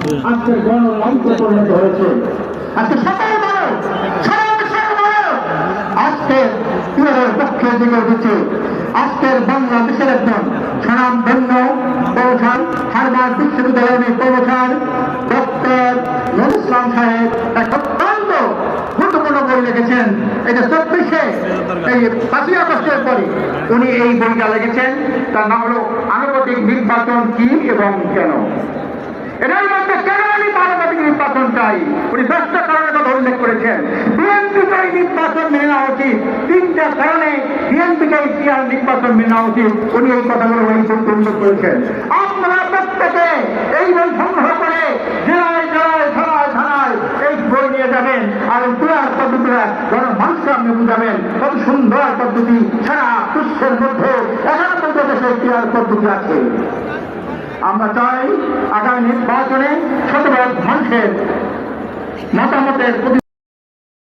আজকের গণতন্ত্রে পরিণত হয়েছে। আজকে সকল মানুষ আজকের পিয়ারের পক্ষে দিকে উঠেছে। আজকের বাংলাদেশের একজন স্বনামধন্য প্রফেসর, হার্ভার্ড বিশ্ববিদ্যালয়ের প্রফেসর ডক্টর নজরুল ইসলাম সাহেব এক অত্যন্ত গুরুত্বপূর্ণ বই লিখেছেন। এটা 24শে এই 5ই আগস্টের পরে উনি এই বইটা লিখেছেন। তার নাম হলো আনুপাতিক নির্বাচন কি এবং কেন। এটার মধ্যে কেন আমি আনুপাতিক নির্বাচন চাই উনি 10টা কারণের কথা উল্লেখ করেছেন। বিএনপিকে নির্বাচন মেনে নেওয়া উচিত। 3টা কারণে বিএনপিকে নির্বাচন মেনে নেওয়া উচিত। উনি এই কথাগুলো উল্লেখ করেছেন। আপনারা প্রত্যেকে এই বই সংগ্রহ করে জেলায় জেলায় থানায় থানায় এই বই নিয়ে যাবেন আর পিয়ার পদ্ধতিরা মানুষকে আপনি বুঝাবেন কত সুন্দর পদ্ধতি। সারা বিশ্বের মধ্যে 91টা দেশে পিয়ার পদ্ধতি আছে। আমরা চাই আগামী নির্বাচনে শতভাগ মানুষের মতামতের